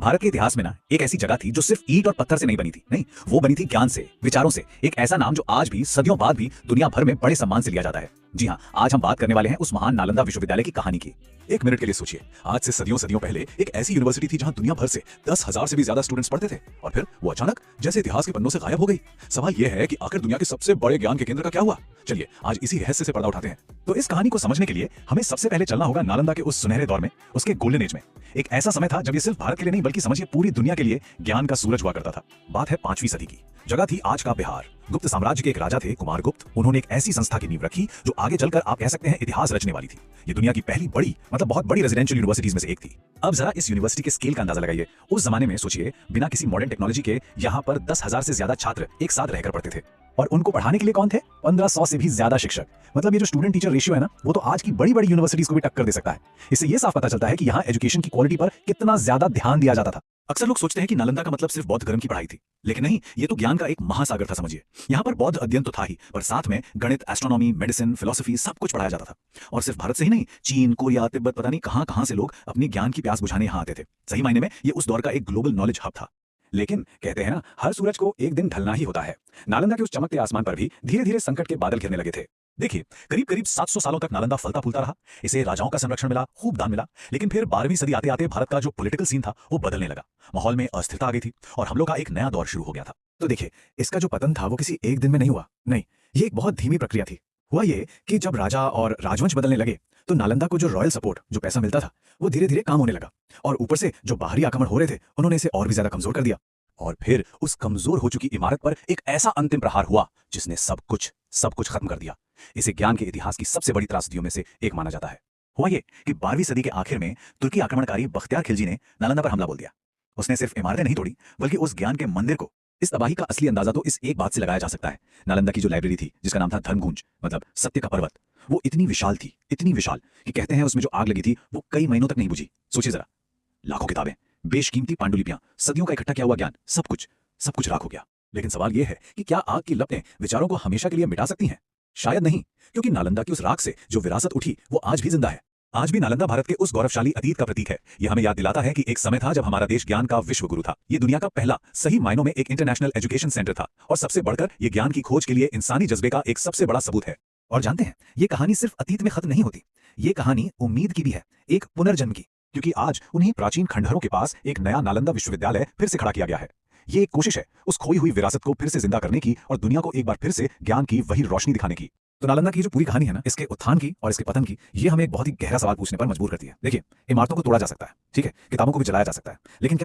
भारत के इतिहास में ना एक ऐसी जगह थी जो सिर्फ ईंट और पत्थर से नहीं बनी थी। नहीं, वो बनी थी ज्ञान से, विचारों से। एक ऐसा नाम जो आज भी सदियों बाद भी दुनिया भर में बड़े सम्मान से लिया जाता है। जी हाँ, आज हम बात करने वाले हैं उस महान नालंदा विश्वविद्यालय की कहानी की। एक मिनट के लिए सोचिए, आज से सदियों सदियों पहले एक ऐसी यूनिवर्सिटी थी जहां दुनिया भर से 10,000 से भी ज्यादा स्टूडेंट्स पढ़ते थे, और फिर वो अचानक जैसे इतिहास के पन्नों से गायब हो गई। सवाल यह है कि आखिर दुनिया के सबसे बड़े ज्ञान के केंद्र का क्या हुआ। चलिए आज इसी रहस्य से पर्दा उठाते हैं। तो इस कहानी को समझने के लिए हमें सबसे पहले चलना होगा नालंदा के उस सुनहरे दौर में, उसके गोल्डन एज में। एक ऐसा समय था जब ये सिर्फ भारत के लिए नहीं बल्कि समझिए पूरी दुनिया के लिए ज्ञान का सूरज हुआ करता था। बात है 5वीं सदी की। जगह थी आज का बिहार। गुप्त साम्राज्य के एक राजा थे कुमारगुप्त। उन्होंने एक ऐसी संस्था की नींव रखी जो आगे चलकर आप कह सकते हैं इतिहास रचने वाली थी। ये दुनिया की पहली बड़ी बहुत बड़ी रेजिडेंशियल यूनिवर्सिटीज में से एक थी। अब जरा इस यूनिवर्सिटी के स्केल का अंदाजा लगाइए। उस जमाने में सोचिए, बिना किसी मॉडर्न टेक्नोलॉजी के यहाँ पर 10,000 से ज्यादा छात्र एक साथ रहकर पढ़ते थे, और उनको पढ़ाने के लिए कौन थे? 1500 से भी ज्यादा शिक्षक। मतलब ये जो स्टूडेंट टीचर रेशियो है ना, वो तो आज की बड़ी बड़ी यूनिवर्सिटीज को भी टक्कर दे सकता है। इससे ये साफ पता चलता है कि यहाँ एजुकेशन की क्वालिटी पर कितना ज्यादा ध्यान दिया जाता था। अक्सर लोग सोचते हैं कि नालंदा का मतलब सिर्फ बौद्ध धर्म की पढ़ाई थी, लेकिन नहीं, ये तो ज्ञान का एक महासागर था। समझिए, यहाँ पर बौद्ध अध्ययन तो था ही, पर साथ में गणित, एस्ट्रोनॉमी, मेडिसिन, फिलोसफी सब कुछ पढ़ाया जाता था। और सिर्फ भारत से ही नहीं, चीन, कोरिया, तिब्बत, पता नहीं कहां कहां से लोग अपनी ज्ञान की प्यास बुझाने यहाँ आते थे। सही मायने में ये उस दौर का एक ग्लोबल नॉलेज हब था। लेकिन कहते हैं ना, हर सूरज को एक दिन ढलना ही होता है। नालंदा के उस चमकते आसमान पर भी धीरे धीरे संकट के बादल घिरने लगे थे। देखिए, करीब करीब 700 सालों तक नालंदा फलता फूलता रहा। इसे राजाओं का संरक्षण मिला, खूब दान मिला। लेकिन फिर 12वीं सदी आते आते भारत का जो पॉलिटिकल सीन था वो बदलने लगा। माहौल में अस्थिरता आ गई थी और हमलों का एक नया दौर शुरू हो गया था। तो देखिए, इसका जो पतन था वो किसी एक दिन में नहीं हुआ। नहीं, ये एक बहुत धीमी प्रक्रिया थी। हुआ ये कि जब राजा और राजवंश बदलने लगे तो नालंदा को जो रॉयल सपोर्ट, जो पैसा मिलता था, वो धीरे धीरे कम होने लगा। और ऊपर से जो बाहरी आक्रमण हो रहे थे, उन्होंने इसे और भी ज्यादा कमजोर कर दिया। और फिर उस कमजोर हो चुकी इमारत पर एक ऐसा अंतिम प्रहार हुआ जिसने सब कुछ खत्म कर दिया। इसे ज्ञान के इतिहास की सबसे बड़ी त्रासदियों में से एक माना जाता है। हुआ ये कि 12वीं सदी के आखिर में तुर्की आक्रमणकारी बख्तियार खिलजी ने नालंदा पर हमला बोल दिया। उसने सिर्फ इमारतें नहीं तोड़ी, बल्कि उस ज्ञान के मंदिर को। इस तबाही का असली अंदाजा तो इस एक बात से लगाया जा सकता है। नालंदा की जो लाइब्रेरी थी, जिसका नाम था धर्मगुंज, मतलब सत्य का पर्वत, वो इतनी विशाल थी, इतनी विशाल कि कहते हैं उसमें जो आग लगी थी वो कई महीनों तक नहीं बुझी। सोचिए जरा, लाखों किताबें, बेशकीमती पांडुलिपियां, सदियों का इकट्ठा किया हुआ ज्ञान, सब कुछ राख हो गया। लेकिन सवाल यह है कि क्या आग की लपटें विचारों को हमेशा के लिए मिटा सकती हैं? शायद नहीं, क्योंकि नालंदा की उस राख से जो विरासत उठी वो आज भी जिंदा है। आज भी नालंदा भारत के उस गौरवशाली अतीत का प्रतीक है। यह हमें याद दिलाता है कि एक समय था जब हमारा देश ज्ञान का विश्व गुरु था। ये दुनिया का पहला सही मायनों में एक इंटरनेशनल एजुकेशन सेंटर था, और सबसे बढ़कर ये ज्ञान की खोज के लिए इंसानी जज्बे का एक सबसे बड़ा सबूत है। और जानते हैं, ये कहानी सिर्फ अतीत में खत्म नहीं होती, ये कहानी उम्मीद की भी है, एक पुनर्जन्म की। क्योंकि आज उन्हीं प्राचीन खंडहरों के पास एक नया नालंदा विश्वविद्यालय फिर से खड़ा किया गया है। ये एक कोशिश है उस खोई हुई विरासत को फिर से जिंदा करने की, और दुनिया को एक बार फिर से ज्ञान की वही रोशनी दिखाने की। तो नालंदा की जो पूरी कहानी है ना, इसके उत्थान की और इसके पतन की, ये हमें एक बहुत ही गहरा सवाल पूछने पर मजबूर करती है। देखिए, इमारतों को तोड़ा जा सकता है, ठीक है, किताबों को भी जलाया जा सकता है, लेकिन